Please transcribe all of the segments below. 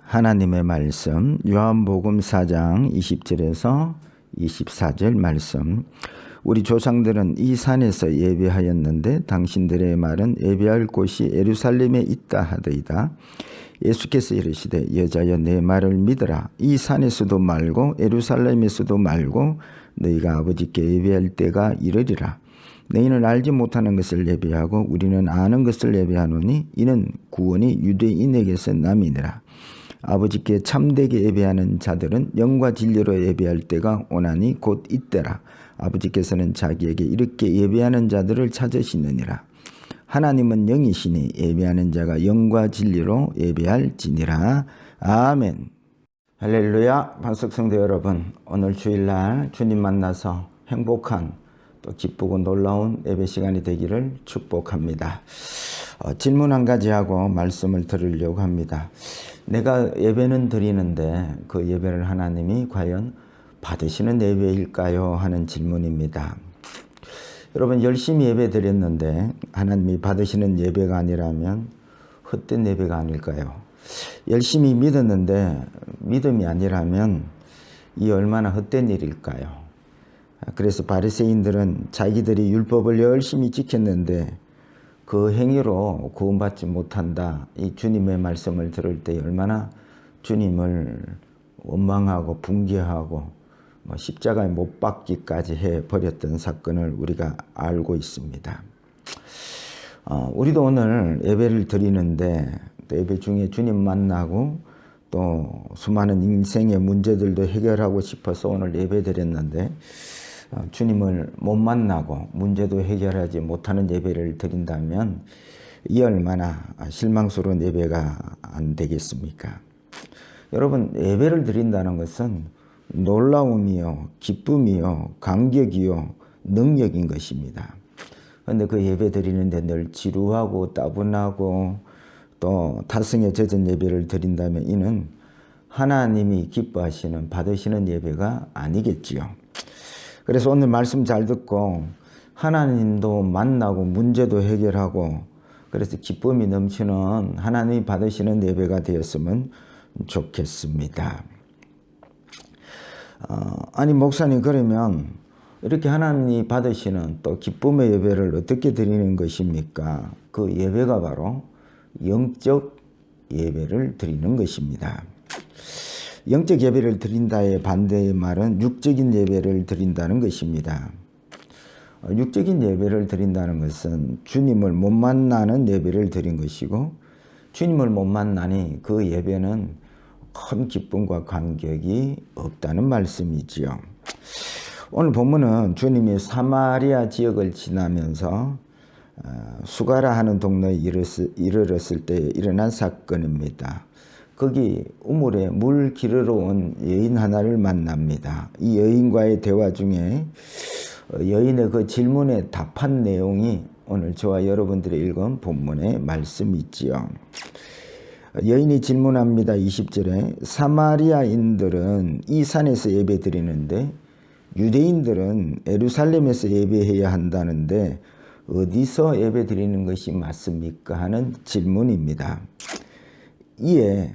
하나님의 말씀 요한복음 4장 20절에서 24절 말씀. 우리 조상들은 이 산에서 예배하였는데 당신들의 말은 예배할 곳이 예루살렘에 있다 하더이다. 예수께서 이르시되 여자여 내 말을 믿으라. 이 산에서도 말고 예루살렘에서도 말고 너희가 아버지께 예배할 때가 이르리라. 너희는 알지 못하는 것을 예배하고 우리는 아는 것을 예배하노니 이는 구원이 유대인에게서 남이니라. 아버지께 참되게 예배하는 자들은 영과 진리로 예배할 때가 오나니 곧 이때라. 아버지께서는 자기에게 이렇게 예배하는 자들을 찾으시느니라. 하나님은 영이시니 예배하는 자가 영과 진리로 예배할지니라. 아멘. 할렐루야. 반석성도 여러분, 오늘 주일날 주님 만나서 행복한 또 기쁘고 놀라운 예배 시간이 되기를 축복합니다. 질문 한 가지 하고 말씀을 들으려고 합니다. 내가 예배는 드리는데 그 예배를 하나님이 과연 받으시는 예배일까요? 하는 질문입니다. 여러분, 열심히 예배 드렸는데 하나님이 받으시는 예배가 아니라면 헛된 예배가 아닐까요? 열심히 믿었는데 믿음이 아니라면 이 얼마나 헛된 일일까요? 그래서 바리새인들은 자기들이 율법을 열심히 지켰는데 그 행위로 구원받지 못한다. 이 주님의 말씀을 들을 때 얼마나 주님을 원망하고 분개하고 십자가에 못 박기까지 해버렸던 사건을 우리가 알고 있습니다. 우리도 오늘 예배를 드리는데 또 예배 중에 주님 만나고 또 수많은 인생의 문제들도 해결하고 싶어서 오늘 예배 드렸는데 주님을 못 만나고 문제도 해결하지 못하는 예배를 드린다면 이 얼마나 실망스러운 예배가 안 되겠습니까? 여러분, 예배를 드린다는 것은 놀라움이요, 기쁨이요, 감격이요, 능력인 것입니다. 그런데 그 예배 드리는데 늘 지루하고 따분하고 또 타성에 젖은 예배를 드린다면 이는 하나님이 기뻐하시는 받으시는 예배가 아니겠지요. 그래서 오늘 말씀 잘 듣고 하나님도 만나고 문제도 해결하고 그래서 기쁨이 넘치는 하나님이 받으시는 예배가 되었으면 좋겠습니다. 아니 목사님, 그러면 이렇게 하나님이 받으시는 또 기쁨의 예배를 어떻게 드리는 것입니까? 그 예배가 바로 영적 예배를 드리는 것입니다. 영적 예배를 드린다의 반대의 말은 육적인 예배를 드린다는 것입니다. 육적인 예배를 드린다는 것은 주님을 못 만나는 예배를 드린 것이고 주님을 못 만나니 그 예배는 큰 기쁨과 감격이 없다는 말씀이지요. 오늘 본문은 주님이 사마리아 지역을 지나면서 수가라 하는 동네에 이르렀을 때 일어난 사건입니다. 거기 우물에 물 기르러 온 여인 하나를 만납니다. 이 여인과의 대화 중에 여인의 그 질문에 답한 내용이 오늘 저와 여러분들이 읽은 본문의 말씀이지요. 여인이 질문합니다. 20절에 사마리아인들은 이 산에서 예배 드리는데 유대인들은 예루살렘에서 예배해야 한다는데 어디서 예배 드리는 것이 맞습니까? 하는 질문입니다. 이에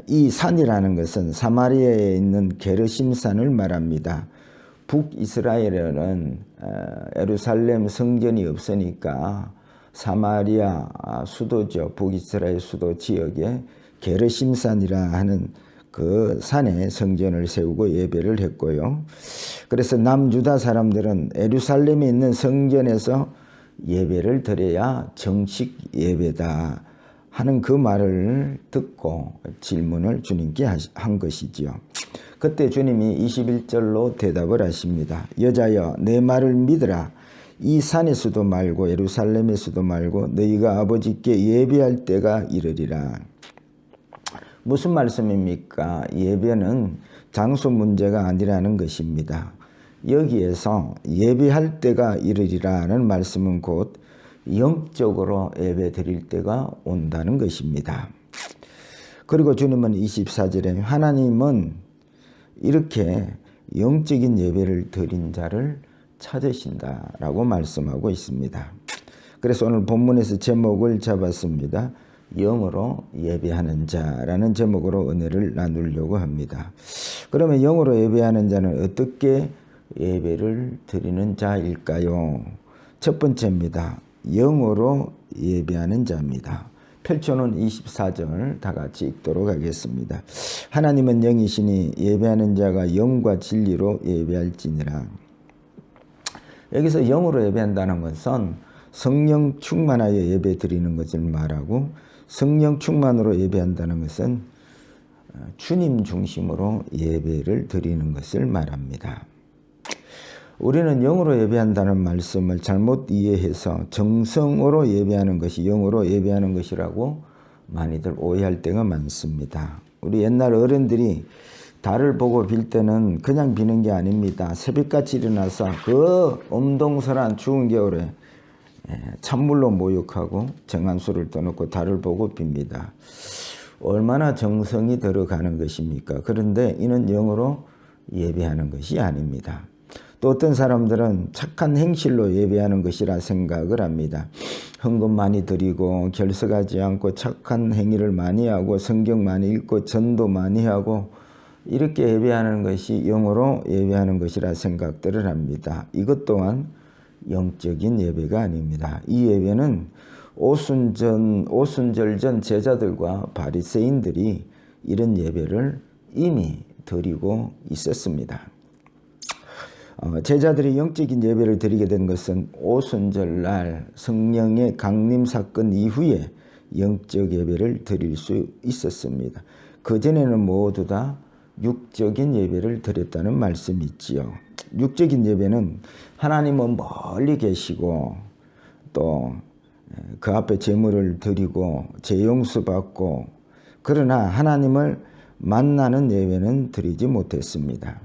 이 산이라는 것은 사마리아에 있는 게르심산을 말합니다. 북이스라엘에는 예루살렘 성전이 없으니까 사마리아 수도죠. 북이스라엘 수도 지역에 게르심산이라 하는 그 산에 성전을 세우고 예배를 했고요. 그래서 남유다 사람들은 예루살렘에 있는 성전에서 예배를 드려야 정식 예배다 하는 그 말을 듣고 질문을 주님께 한 것이지요. 그때 주님이 21절로 대답을 하십니다. 여자여 내 말을 믿으라. 이 산에서도 말고 예루살렘에서도 말고 너희가 아버지께 예배할 때가 이르리라. 무슨 말씀입니까? 예배는 장소 문제가 아니라는 것입니다. 여기에서 예배할 때가 이르리라는 말씀은 곧 영적으로 예배 드릴 때가 온다는 것입니다. 그리고 주님은 24절에 하나님은 이렇게 영적인 예배를 드린 자를 찾으신다라고 말씀하고 있습니다. 그래서 오늘 본문에서 제목을 잡았습니다. 영으로 예배하는 자라는 제목으로 은혜를 나누려고 합니다. 그러면 영으로 예배하는 자는 어떻게 예배를 드리는 자일까요? 첫 번째입니다. 영으로 예배하는 자입니다. 펼쳐놓은 24절 다 같이 읽도록 하겠습니다. 하나님은 영이시니 예배하는 자가 영과 진리로 예배할지니라. 여기서 영으로 예배한다는 것은 성령 충만하여 예배 드리는 것을 말하고, 성령 충만으로 예배한다는 것은 주님 중심으로 예배를 드리는 것을 말합니다. 우리는 영으로 예배한다는 말씀을 잘못 이해해서 정성으로 예배하는 것이 영으로 예배하는 것이라고 많이들 오해할 때가 많습니다. 우리 옛날 어른들이 달을 보고 빌 때는 그냥 비는 게 아닙니다. 새벽같이 일어나서 그 엄동설한 추운 겨울에 찬물로 모욕하고 정한수를 떠놓고 달을 보고 빕니다. 얼마나 정성이 들어가는 것입니까? 그런데 이는 영으로 예배하는 것이 아닙니다. 또 어떤 사람들은 착한 행실로 예배하는 것이라 생각을 합니다. 헌금 많이 드리고 결석하지 않고 착한 행위를 많이 하고 성경 많이 읽고 전도 많이 하고 이렇게 예배하는 것이 영으로 예배하는 것이라 생각들을 합니다. 이것 또한 영적인 예배가 아닙니다. 이 예배는 오순절 전 제자들과 바리새인들이 이런 예배를 이미 드리고 있었습니다. 제자들이 영적인 예배를 드리게 된 것은 오순절날 성령의 강림 사건 이후에 영적 예배를 드릴 수 있었습니다. 그전에는 모두 다 육적인 예배를 드렸다는 말씀이 있지요. 육적인 예배는 하나님은 멀리 계시고 또 그 앞에 제물을 드리고 제용수 받고, 그러나 하나님을 만나는 예배는 드리지 못했습니다.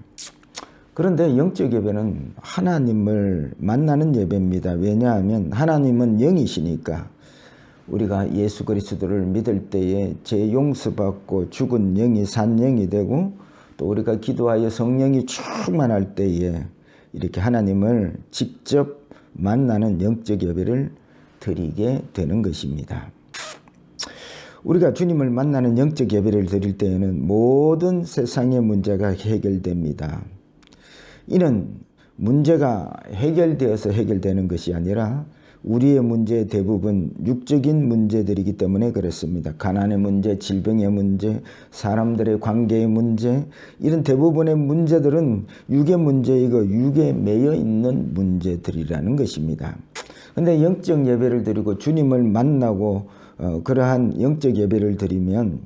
그런데 영적 예배는 하나님을 만나는 예배입니다. 왜냐하면 하나님은 영이시니까 우리가 예수 그리스도를 믿을 때에 죄 용서받고 죽은 영이 산 영이 되고, 또 우리가 기도하여 성령이 충만할 때에 이렇게 하나님을 직접 만나는 영적 예배를 드리게 되는 것입니다. 우리가 주님을 만나는 영적 예배를 드릴 때에는 모든 세상의 문제가 해결됩니다. 이는 문제가 해결되어서 해결되는 것이 아니라 우리의 문제 대부분 육적인 문제들이기 때문에 그렇습니다. 가난의 문제, 질병의 문제, 사람들의 관계의 문제, 이런 대부분의 문제들은 육의 문제이고 육에 매여 있는 문제들이라는 것입니다. 그런데 영적 예배를 드리고 주님을 만나고 그러한 영적 예배를 드리면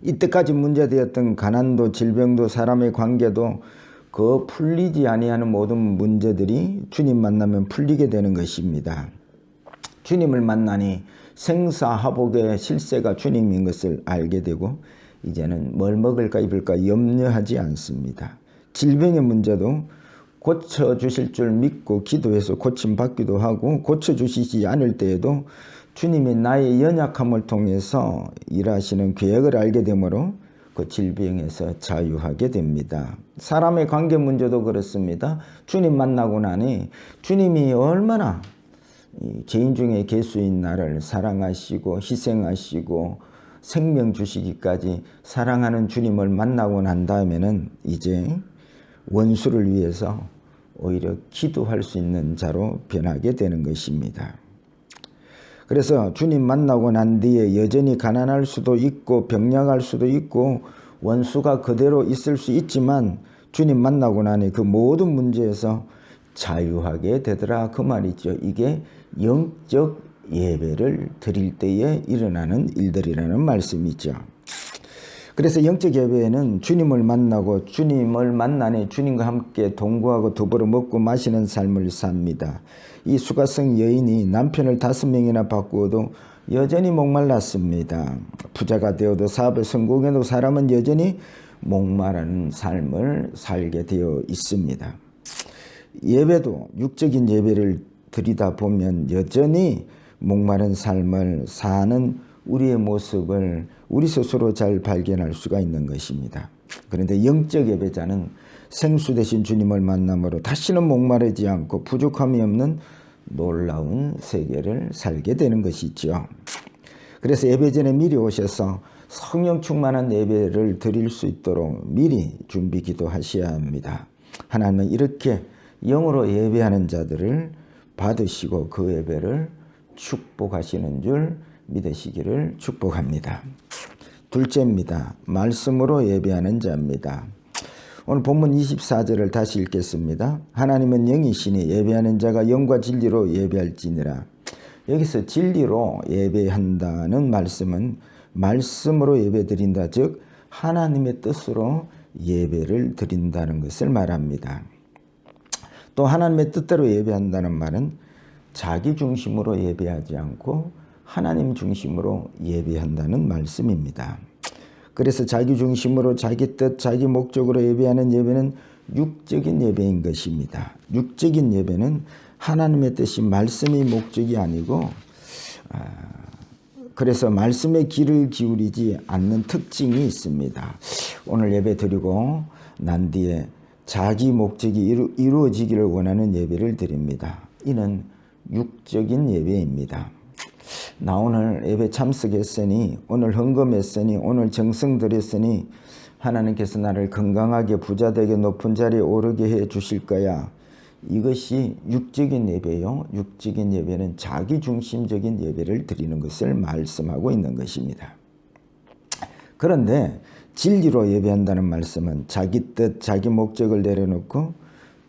이때까지 문제되었던 가난도 질병도 사람의 관계도 그 풀리지 아니하는 모든 문제들이 주님 만나면 풀리게 되는 것입니다. 주님을 만나니 생사화복의 실세가 주님인 것을 알게 되고 이제는 뭘 먹을까 입을까 염려하지 않습니다. 질병의 문제도 고쳐주실 줄 믿고 기도해서 고침받기도 하고, 고쳐주시지 않을 때에도 주님이 나의 연약함을 통해서 일하시는 계획을 알게 되므로 그 질병에서 자유하게 됩니다. 사람의 관계 문제도 그렇습니다. 주님 만나고 나니 주님이 얼마나 죄인 중에 괴수인 나를 사랑하시고 희생하시고 생명 주시기까지 사랑하는 주님을 만나고 난 다음에는 이제 원수를 위해서 오히려 기도할 수 있는 자로 변하게 되는 것입니다. 그래서 주님 만나고 난 뒤에 여전히 가난할 수도 있고 병약할 수도 있고 원수가 그대로 있을 수 있지만 주님 만나고 나니 그 모든 문제에서 자유하게 되더라, 그 말이죠. 이게 영적 예배를 드릴 때에 일어나는 일들이라는 말씀이죠. 그래서 영적 예배에는 주님을 만나고 주님을 만나니 주님과 함께 동거하고 더불어 먹고 마시는 삶을 삽니다. 이 수가성 여인이 남편을 5명이나 바꾸어도 여전히 목말랐습니다. 부자가 되어도 사업에 성공해도 사람은 여전히 목마르는 삶을 살게 되어 있습니다. 예배도 육적인 예배를 드리다 보면 여전히 목마른 삶을 사는 우리의 모습을 우리 스스로 잘 발견할 수가 있는 것입니다. 그런데 영적 예배자는 생수 되신 주님을 만남으로 다시는 목마르지 않고 부족함이 없는 놀라운 세계를 살게 되는 것이죠. 그래서 예배 전에 미리 오셔서 성령 충만한 예배를 드릴 수 있도록 미리 준비 기도하셔야 합니다. 하나님은 이렇게 영으로 예배하는 자들을 받으시고 그 예배를 축복하시는 줄 믿으시기를 축복합니다. 둘째입니다. 말씀으로 예배하는 자입니다. 오늘 본문 24절을 다시 읽겠습니다. 하나님은 영이시니 예배하는 자가 영과 진리로 예배할지니라. 여기서 진리로 예배한다는 말씀은 말씀으로 예배드린다, 즉 하나님의 뜻으로 예배를 드린다는 것을 말합니다. 또 하나님의 뜻대로 예배한다는 말은 자기 중심으로 예배하지 않고 하나님 중심으로 예배한다는 말씀입니다. 그래서 자기 중심으로 자기 뜻, 자기 목적으로 예배하는 예배는 육적인 예배인 것입니다. 육적인 예배는 하나님의 뜻이 말씀이 목적이 아니고 그래서 말씀에 귀를 기울이지 않는 특징이 있습니다. 오늘 예배 드리고 난 뒤에 자기 목적이 이루어지기를 원하는 예배를 드립니다. 이는 육적인 예배입니다. 나 오늘 예배 참석했으니, 오늘 헌금했으니, 오늘 정성 들였으니 하나님께서 나를 건강하게 부자되게 높은 자리에 오르게 해 주실 거야. 이것이 육적인 예배요. 육적인 예배는 자기중심적인 예배를 드리는 것을 말씀하고 있는 것입니다. 그런데 진리로 예배한다는 말씀은 자기 뜻, 자기 목적을 내려놓고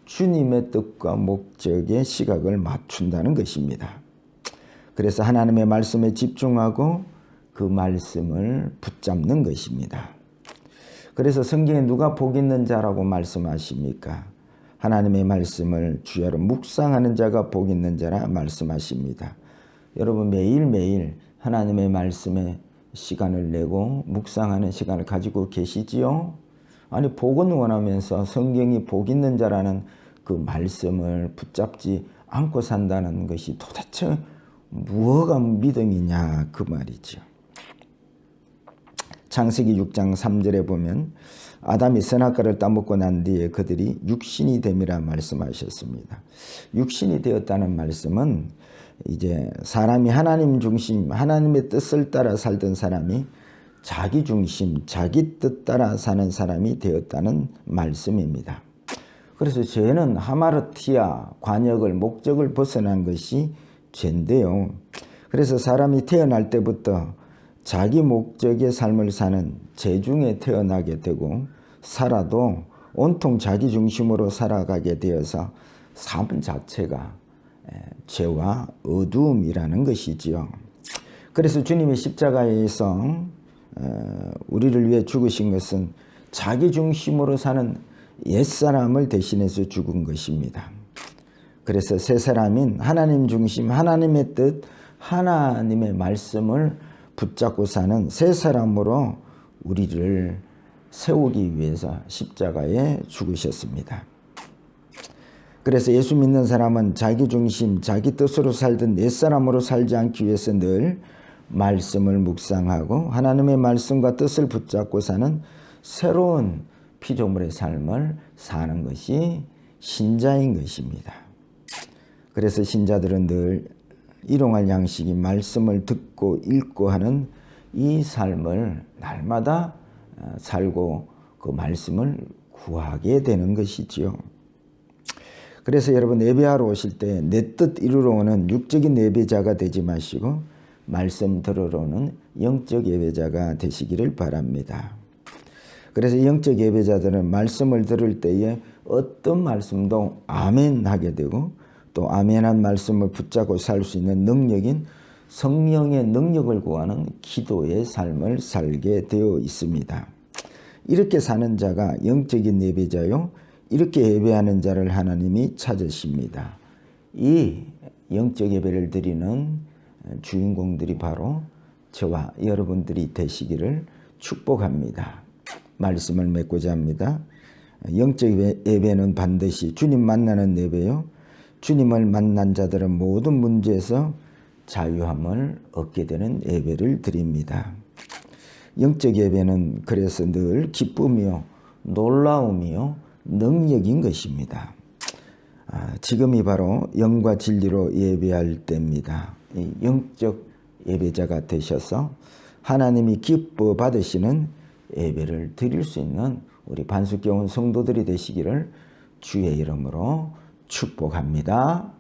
주님의 뜻과 목적에 시각을 맞춘다는 것입니다. 그래서 하나님의 말씀에 집중하고 그 말씀을 붙잡는 것입니다. 그래서 성경에 누가 복 있는 자라고 말씀하십니까? 하나님의 말씀을 주야로 묵상하는 자가 복 있는 자라 말씀하십니다. 여러분 매일매일 하나님의 말씀에 시간을 내고 묵상하는 시간을 가지고 계시지요? 아니 복은 원하면서 성경이 복 있는 자라는 그 말씀을 붙잡지 않고 산다는 것이 도대체 무엇가 믿음이냐 그 말이죠. 창세기 6장 3절에 보면 아담이 선악과를 따먹고 난 뒤에 그들이 육신이 됨이라 말씀하셨습니다. 육신이 되었다는 말씀은 이제 사람이 하나님 중심, 하나님의 뜻을 따라 살던 사람이 자기 중심, 자기 뜻 따라 사는 사람이 되었다는 말씀입니다. 그래서 죄는 하마르티아, 관역을, 목적을 벗어난 것이 죄인데요. 그래서 사람이 태어날 때부터 자기 목적의 삶을 사는 죄 중에 태어나게 되고 살아도 온통 자기 중심으로 살아가게 되어서 삶 자체가 죄와 어두움이라는 것이지요. 그래서 주님이 십자가에서 우리를 위해 죽으신 것은 자기 중심으로 사는 옛사람을 대신해서 죽은 것입니다. 그래서 새 사람인 하나님 중심, 하나님의 뜻, 하나님의 말씀을 붙잡고 사는 새 사람으로 우리를 세우기 위해서 십자가에 죽으셨습니다. 그래서 예수 믿는 사람은 자기 중심, 자기 뜻으로 살던 옛사람으로 살지 않기 위해서 늘 말씀을 묵상하고 하나님의 말씀과 뜻을 붙잡고 사는 새로운 피조물의 삶을 사는 것이 신자인 것입니다. 그래서 신자들은 늘 일용할 양식이 말씀을 듣고 읽고 하는 이 삶을 날마다 살고 그 말씀을 구하게 되는 것이지요. 그래서 여러분 예배하러 오실 때 내 뜻 이루러 오는 육적인 예배자가 되지 마시고 말씀 들으러 오는 영적 예배자가 되시기를 바랍니다. 그래서 영적 예배자들은 말씀을 들을 때에 어떤 말씀도 아멘 하게 되고 또 아멘한 말씀을 붙잡고 살 수 있는 능력인 성령의 능력을 구하는 기도의 삶을 살게 되어 있습니다. 이렇게 사는 자가 영적인 예배자요. 이렇게 예배하는 자를 하나님이 찾으십니다. 이 영적 예배를 드리는 주인공들이 바로 저와 여러분들이 되시기를 축복합니다. 말씀을 맺고자 합니다. 영적 예배는 반드시 주님 만나는 예배요. 주님을 만난 자들은 모든 문제에서 자유함을 얻게 되는 예배를 드립니다. 영적 예배는 그래서 늘 기쁨이요, 놀라움이요, 능력인 것입니다. 지금이 바로 영과 진리로 예배할 때입니다. 이 영적 예배자가 되셔서 하나님이 기뻐 받으시는 예배를 드릴 수 있는 우리 반석교원 성도들이 되시기를 주의 이름으로 축복합니다.